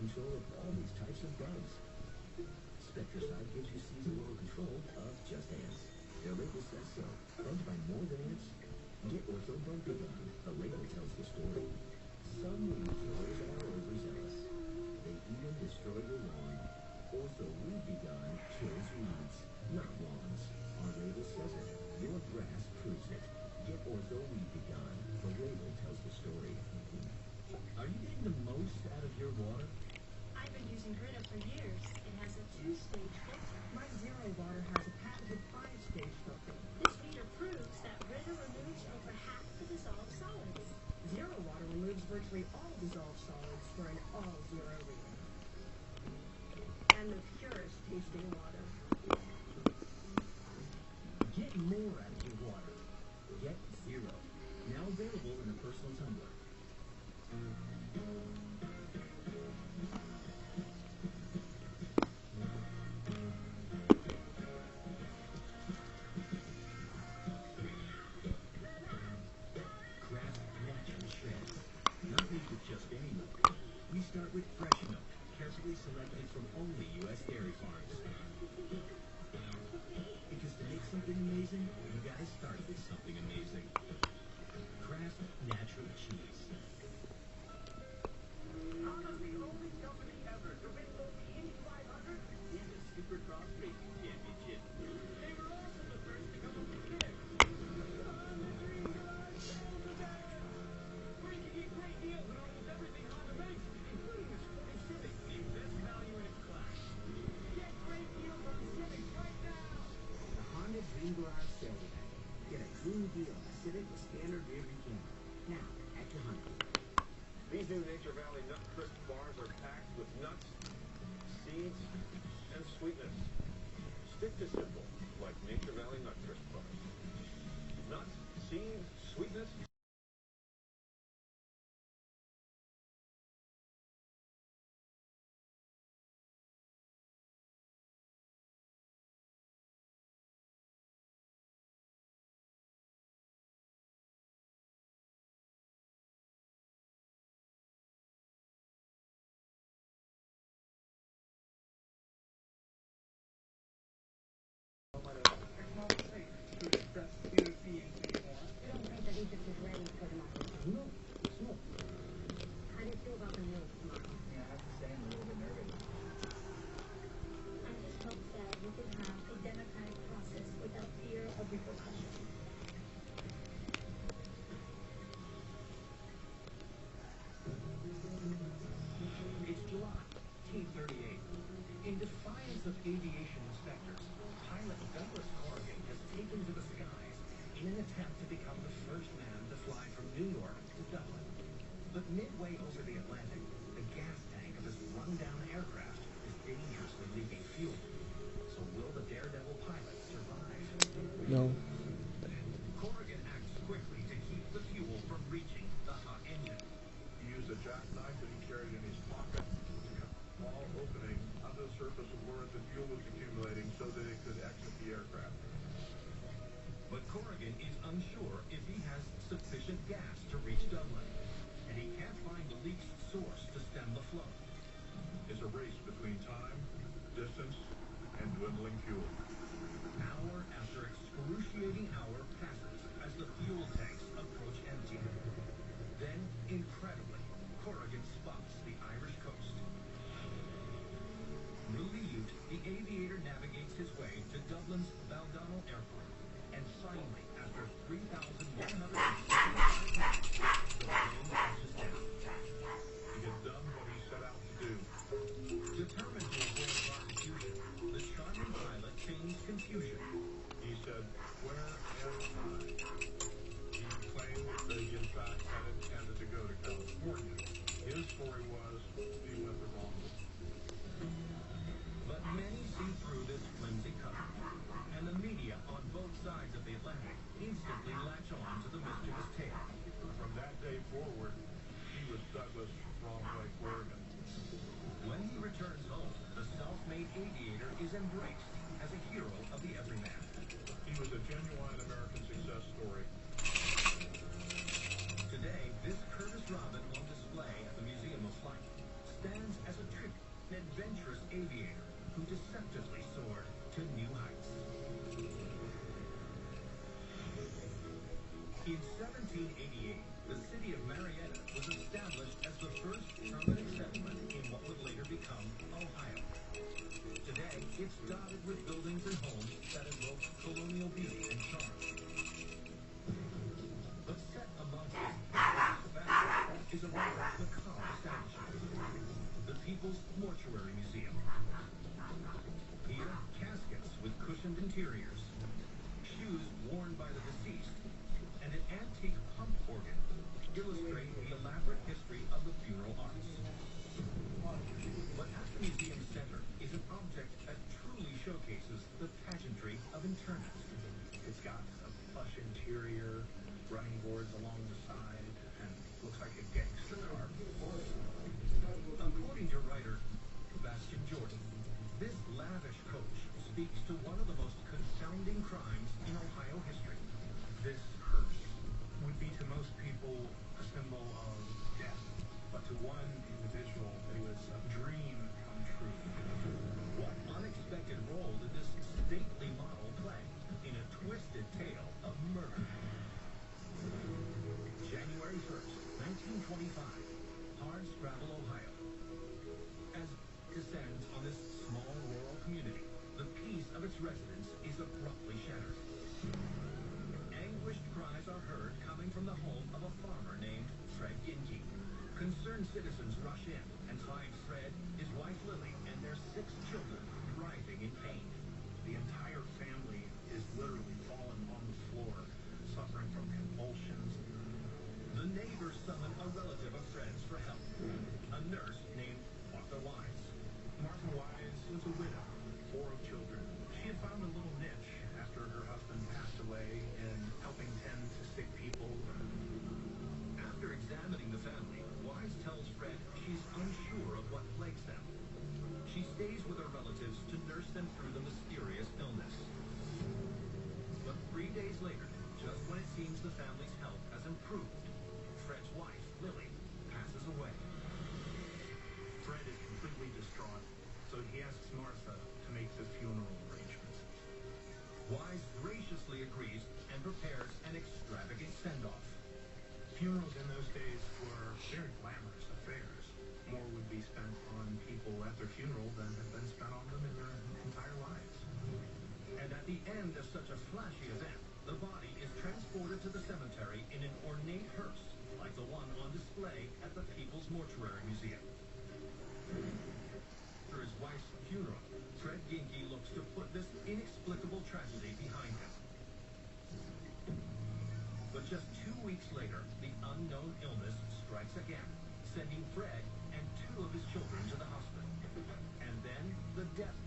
control of all these types of bugs. Spectracide gives you season-long control of just ants. Their label says so. Bugged by more than ants? Get Ortho Bumpy Gun. The label tells the story. Some weed killers are overzealous. They even destroy your lawn. Ortho Weed Begun kills weeds, not lawns. Our label says it. Your grass proves it. Get Ortho Weed Begun. The label tells the story. Are you getting the most out of your water? I've been using Brita for years. It has a 2-stage filter. My Zero water has a patented 5-stage filter. This meter proves that Brita removes over half the dissolved solids. Zero water removes virtually all dissolved solids for an all-zero reading. And the purest tasting water. Get more out of your water. Get Zero. Now available in a personal tumbler. We start with fresh milk, carefully selected from only U.S. dairy farms. Because to make something amazing, you gotta start with something amazing. Kraft Natural Cheese. How does the only company ever to win both the Indy 500 and the Supercross Racing Championship? They were also the first to come up with this. Where you can get great deals on almost everything Honda makes, including the sporty Civic, the best value in its class. Get great deals on Civics right now. The Honda Dream Garage sale event. Get a dream deal on Civic with standard rear view camera. Now, at your Honda. These new Nature Valley Nut Crisp bars are packed with nuts, seeds, and sweetness. Stick to simple, like Nature Valley Nut Crisp bars. Nuts, seeds, sweetness. It's July 1838. In defiance of aviation inspectors, pilot Douglas Corrigan has taken to the skies in an attempt to become the first man to fly from New York to Dublin. But midway over the Atlantic, the gas tank of his run-down aircraft is dangerously leaking fuel. So will the daredevil pilot survive? No. Corrigan acts quickly to keep the fuel from reaching the hot engine. He used a jackknife that he carried in his pocket to cut a small opening under the surface of where the fuel was accumulating so that it could exit the aircraft. But Corrigan is unsure if he has sufficient gas to reach Dublin, and he can't find the leak's source to stem the flow. It's a race between time, distance, and dwindling fuel. Hour after excruciating hour passes as the fuel tanks approach empty. Then, incredibly, Corrigan spots the Irish coast. Newly Ute, the aviator navigates his way to Dublin's Baldonnel Airport, and finally, after 3,165 miles, the plane touches down. He had done what he set out to do. Determined to avoid prosecution, the charming pilot feigns confusion. He said, "Where am I?" He claimed that he in fact had intended to go to California. His story was he went the wrong way. But many see through this flimsy cover, and the media on both sides of the Atlantic instantly latch on to the mischievous tale. From that day forward, he was Douglas Wrong-Way Corrigan. When he returns home, the self-made aviator is embraced as a hero of the everyman. He was a genuine American success story. Today, this Curtiss Robin on display at the Museum of Flight stands as a tribute In 1788, the city of Marietta was established as the first permanent settlement in what would later become Ohio. Today, it's dotted with buildings and homes that evoke colonial beauty and charm. But set amongst its fabric is a rather macabre establishment, the People's Mortuary Museum. Here, caskets with cushioned interiors, shoes worn by the deceased, and an antique pump organ illustrate the elaborate history of the funeral arts. But at the museum center is an object that truly showcases the pageantry of interment. It's got a plush interior, running boards along the side, and looks like a gangster car. According to writer Bastian Jordan, this lavish coach speaks to one of the most confounding crimes in Ohio history. This hearse would be to most people a symbol of death, but to one individual it was a dream come true. What unexpected role did this stately model play in a twisted tale of murder? January 1st, 1925, Hardscrabble, Ohio. As descends on this small rural community, the peace of its residents is abruptly shattered. Anguished cries are heard coming from the home of a farmer named Fred Ginke. Concerned citizens rush in and find Fred, his wife Lily, and their 6 children writhing in pain. The entire family is literally fallen on the floor, suffering from convulsions. The neighbors summon a relative of Fred's for help, a nurse named Martha Wise. Martha Wise was a widow, 4 children. She had found a little niche after her husband passed away in helping tend to sick people. After examining the family, Wise tells Fred she's unsure of what plagues them. She stays with her relatives to nurse them through the mysterious illness. But 3 days later, just when it seems the family's health has improved, Fred's wife, Lily, passes away. Fred is completely distraught, so he asks Martha to make the funeral arrangements. Wise graciously agrees and prepares an extravagant send-off. Funerals in those days were very glamorous affairs. More would be spent on people at their funeral than had been spent on them in their entire lives. And at the end of such a flashy event, the body is transported to the cemetery in an ornate hearse, like the one on display at the People's Mortuary Museum. For his wife's funeral, Fred Ginke looks to put this inexplicable tragedy behind him. But just 2 weeks later, the unknown illness strikes again, sending Fred and 2 of his children to the hospital. And then the death